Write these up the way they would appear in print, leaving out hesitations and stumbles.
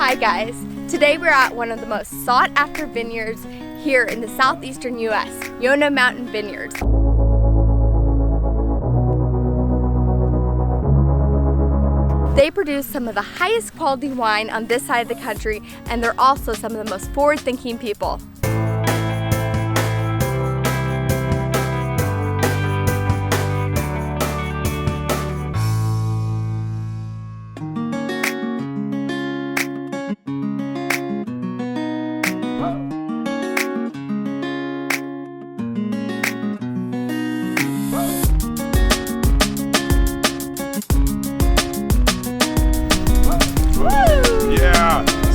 Hi guys, today we're at one of the most sought after vineyards here in the southeastern US, Yonah Mountain Vineyards. They produce some of the highest quality wine on this side of the country, and they're also some of the most forward-thinking people.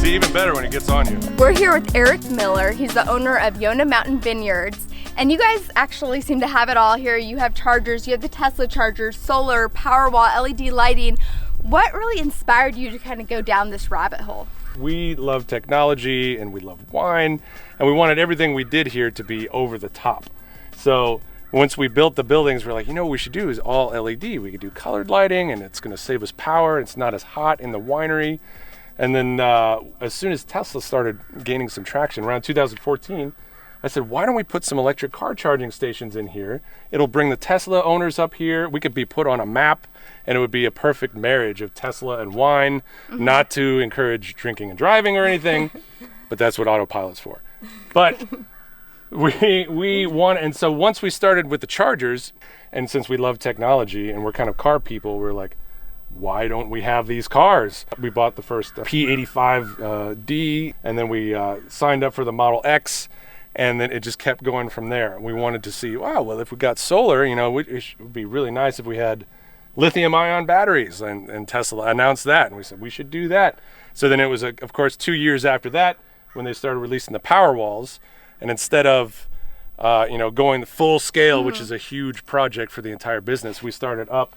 Even better when it gets on you. We're here with Eric Miller. He's the owner of Yonah Mountain Vineyards. And you guys actually seem to have it all here. You have chargers, you have the Tesla chargers, solar, Powerwall, LED lighting. What really inspired you to kind of go down this rabbit hole? We love technology and we love wine, and we wanted everything we did here to be over the top. So once we built the buildings, we're like, you know what we should do is all LED. We could do colored lighting and it's gonna save us power. It's not as hot in the winery. And then as soon as Tesla started gaining some traction around 2014, I said, why don't we put some electric car charging stations in here? It'll bring the Tesla owners up here. We could be put on a map and it would be a perfect marriage of Tesla and wine, not to encourage drinking and driving or anything, but that's what autopilot's for. But we want, and so once we started with the chargers, and since we love technology and we're kind of car people, we're like, why don't we have these cars? We bought the first P85D, and then we signed up for the Model X, and then it just kept going from there. We wanted to see, wow, well, if we got solar, you know, it would be really nice if we had lithium-ion batteries, and Tesla announced that, and we said we should do that. So then it was, of course, 2 years after that when they started releasing the Powerwalls, and instead of going the full scale, which is a huge project for the entire business, we started up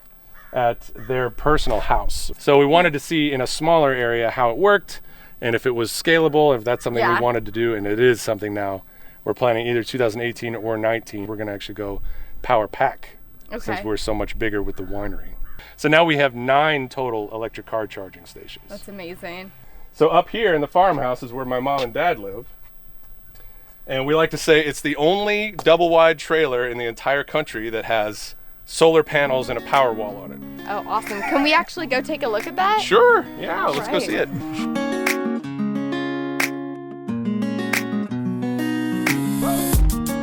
at their personal house. So we wanted to see in a smaller area how it worked and if it was scalable, if that's something we wanted to do, and it is something now. We're planning either 2018 or 19. We're gonna actually go power pack since we're so much bigger with the winery. So now we have 9 total electric car charging stations. That's amazing. So up here in the farmhouse is where my mom and dad live. And we like to say it's the only double wide trailer in the entire country that has solar panels and a power wall on it. Oh, awesome. Can we actually go take a look at that? Sure, yeah, let's go see it.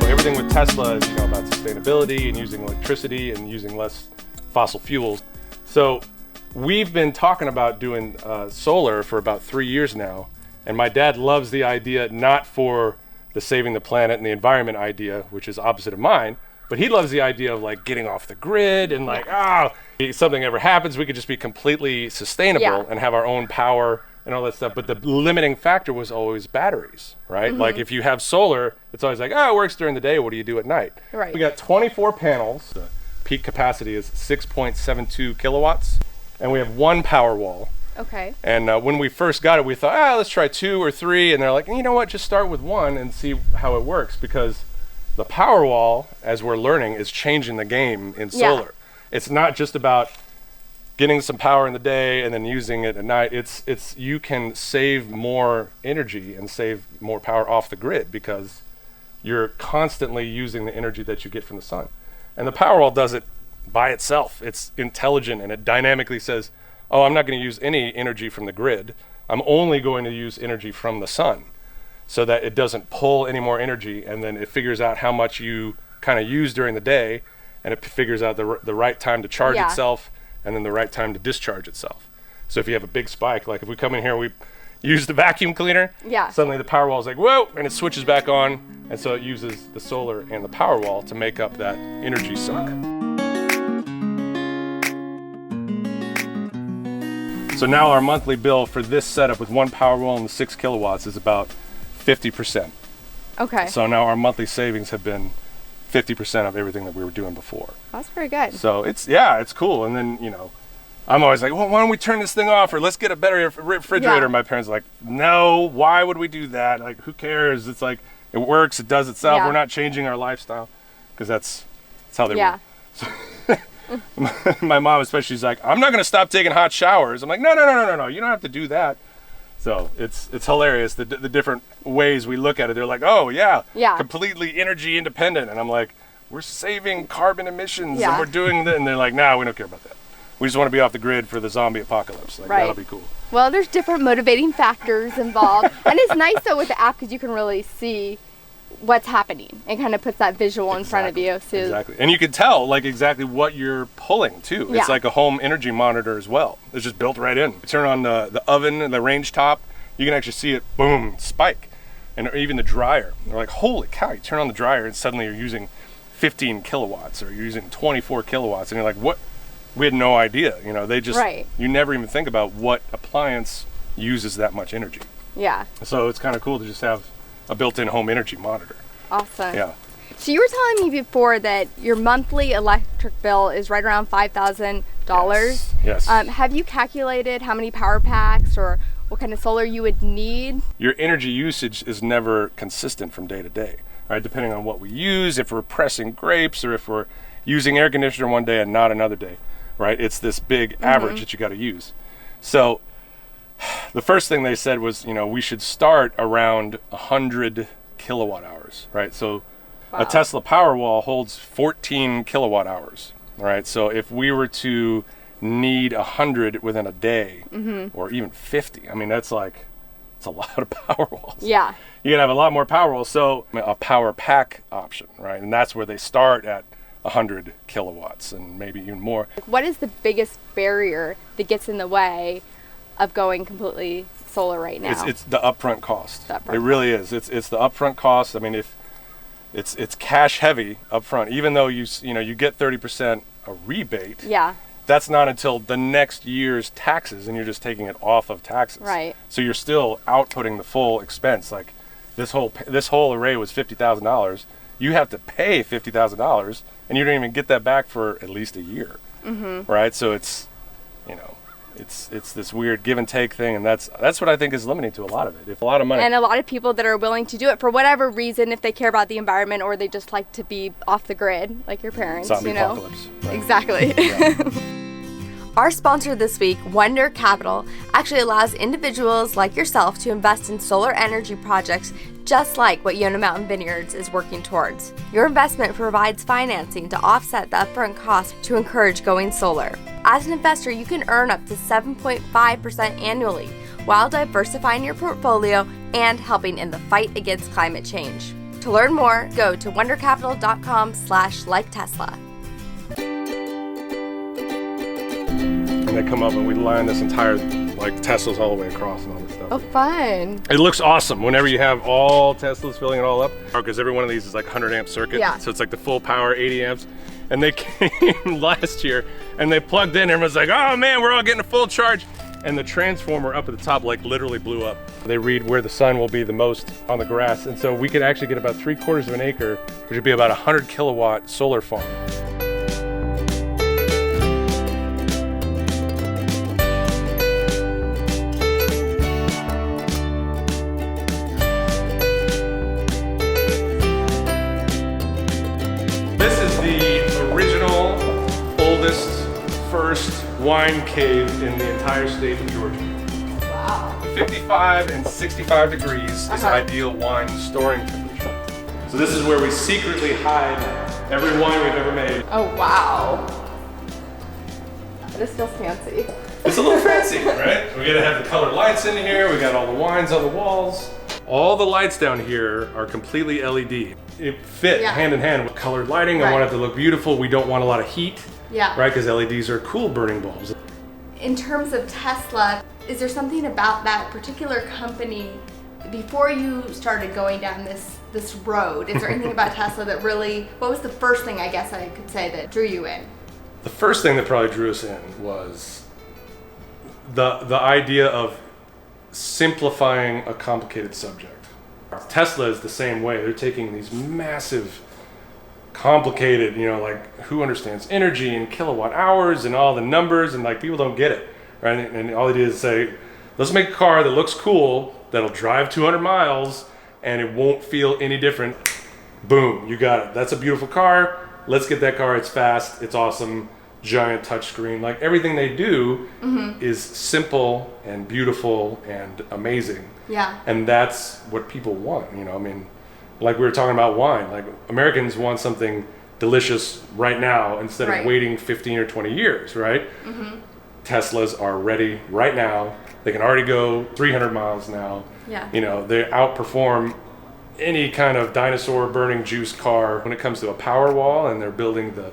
Well, everything with Tesla is about sustainability and using electricity and using less fossil fuels. So we've been talking about doing solar for about 3 years now, and my dad loves the idea, not for the saving the planet and the environment idea, which is opposite of mine, but he loves the idea of getting off the grid and if something ever happens, we could just be completely sustainable and have our own power and all that stuff. But the limiting factor was always batteries, right? Like if you have solar, it's always like, it works during the day. What do you do at night? Right. We got 24 panels. The peak capacity is 6.72 kilowatts. And we have 1 power wall. Okay. And when we first got it, we thought, let's try 2 or 3. And they're like, you know what, just start with 1 and see how it works, because the Powerwall, as we're learning, is changing the game in solar. It's not just about getting some power in the day and then using it at night. It's you can save more energy and save more power off the grid because you're constantly using the energy that you get from the sun. And the Powerwall does it by itself. It's intelligent, and it dynamically says, oh, I'm not going to use any energy from the grid. I'm only going to use energy from the sun, so that it doesn't pull any more energy, and then it figures out how much you kind of use during the day, and it figures out the right time to charge itself, and then the right time to discharge itself. So if you have a big spike, like if we come in here, we use the vacuum cleaner, suddenly the Powerwall is like, whoa, and it switches back on, and so it uses the solar and the Powerwall to make up that energy suck. So now our monthly bill for this setup with 1 Powerwall and the 6 kilowatts is about 50%. Okay. So now our monthly savings have been 50% of everything that we were doing before. That's pretty good. So it's cool. And then, I'm always like, well, why don't we turn this thing off, or let's get a better refrigerator. My parents are like, no, why would we do that? Like, who cares? It's like, it works, it does itself. We're not changing our lifestyle, because that's how they work. So my mom especially is like, I'm not going to stop taking hot showers. I'm like, no, you don't have to do that. So it's hilarious the different ways we look at it. They're like, oh yeah, Yeah. completely energy independent, and I'm like, we're saving carbon emissions Yeah. and we're doing that, and they're like, nah, we don't care about that. We just want to be off the grid for the zombie apocalypse. Like Right. that'll be cool. Well, there's different motivating factors involved. And it's nice though with the app because you can really see what's happening. It kind of puts that visual in front of you. So Exactly. And you can tell like exactly what you're pulling too. Yeah. It's like a home energy monitor as well. It's just built right in. You turn on the oven and the range top, you can actually see it, boom, spike. And even the dryer. They're like, holy cow, you turn on the dryer and suddenly you're using 15 kilowatts or you're using 24 kilowatts. And you're like, what? We had no idea. You know, they just, Right. you never even think about what appliance uses that much energy. yeah, So it's kind of cool to just have a built-in home energy monitor. awesome. Yeah. So you were telling me before that your monthly electric bill is right around $5,000. Yes. Have you calculated how many power packs or what kind of solar you would need? Your energy usage is never consistent from day to day, right? Depending on what we use, if we're pressing grapes or if we're using air conditioner one day and not another day, right? It's this big average that you got to use. So the first thing they said was, you know, we should start around 100 kilowatt hours, right? So a Tesla Powerwall holds 14 kilowatt hours, right? So if we were to need 100 within a day or even 50, I mean, that's like, it's a lot of Powerwalls. Yeah. You can have a lot more Powerwalls. So a power pack option, right? And that's where they start at 100 kilowatts and maybe even more. What is the biggest barrier that gets in the way of going completely solar right now? It's the upfront cost. The upfront It really is. It's the upfront cost. I mean, if it's cash heavy upfront, even though you get 30% a rebate. Yeah. That's not until the next year's taxes, and you're just taking it off of taxes. Right. So you're still outputting the full expense. Like this whole array was $50,000. You have to pay $50,000, and you don't even get that back for at least a year. Right. So it's, you know, it's this weird give and take thing, and that's what I think is limiting to a lot of it. If a lot of money. And a lot of people that are willing to do it for whatever reason, if they care about the environment or they just like to be off the grid, like your parents, Zombie you know. apocalypse. Right. Exactly. Yeah. Our sponsor this week, Wonder Capital, actually allows individuals like yourself to invest in solar energy projects just like what Yonah Mountain Vineyards is working towards. Your investment provides financing to offset the upfront cost to encourage going solar. As an investor, you can earn up to 7.5% annually while diversifying your portfolio and helping in the fight against climate change. To learn more, go to wondercapital.com/liketesla. And they come up and we line this entire like Teslas all the way across and all this stuff. Oh, fun. It looks awesome whenever you have all Teslas filling it all up, because every one of these is like 100 amp circuit. Yeah. So it's like the full power 80 amps. And they came last year and they plugged in, everyone's like, oh man, we're all getting a full charge. And the transformer up at the top like literally blew up. They read where the sun will be the most on the grass. And so we could actually get about 3/4 of an acre, which would be about 100 kilowatt solar farm. First wine cave in the entire state of Georgia. Wow. 55 and 65 degrees is ideal wine storing temperature. So this is where we secretly hide every wine we've ever made. Oh, wow. This feels fancy. It's a little fancy, right? We gotta have the colored lights in here. We got all the wines on the walls. All the lights down here are completely LED. It fit hand in hand with colored lighting. I want it to look beautiful. We don't want a lot of heat. Yeah. Right, because LEDs are cool burning bulbs. In terms of Tesla, is there something about that particular company before you started going down this road? Is there anything about Tesla that really, what was the first thing I guess I could say that drew you in? The first thing that probably drew us in was the idea of simplifying a complicated subject. Tesla is the same way. They're taking these massive, complicated, you know, like who understands energy and kilowatt hours and all the numbers, and like people don't get it, right? And all they do is say, let's make a car that looks cool, that'll drive 200 miles, and it won't feel any different. Boom, you got it. That's a beautiful car. Let's get that car. It's fast. It's awesome. giant touchscreen. Like everything they do is simple and beautiful and amazing. Yeah. And that's what people want, you know. I mean, like we were talking about wine, like Americans want something delicious right now instead Right. of waiting 15 or 20 years, right? Teslas are ready right now. They can already go 300 miles now. Yeah. You know, they outperform any kind of dinosaur burning juice car when it comes to a power wall, and they're building the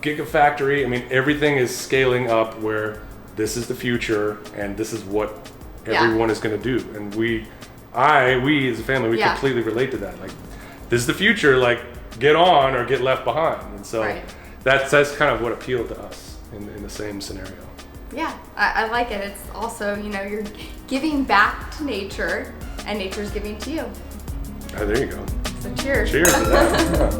gigafactory. I mean, everything is scaling up where this is the future and this is what everyone is going to do. And we as a family, we completely relate to that. Like, this is the future, like, get on or get left behind. And so that's kind of what appealed to us in the same scenario. Yeah, I like it. It's also, you know, you're giving back to nature and nature's giving to you. Oh, there you go. So cheers. Cheers to that.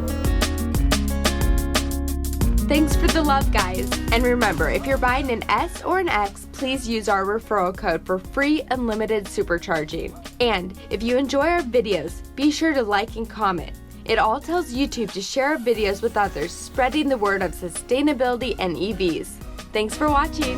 Thanks for the love, guys. And remember, if you're buying an S or an X, please use our referral code for free unlimited supercharging. And if you enjoy our videos, be sure to like and comment. It all tells YouTube to share our videos with others, spreading the word of sustainability and EVs. Thanks for watching.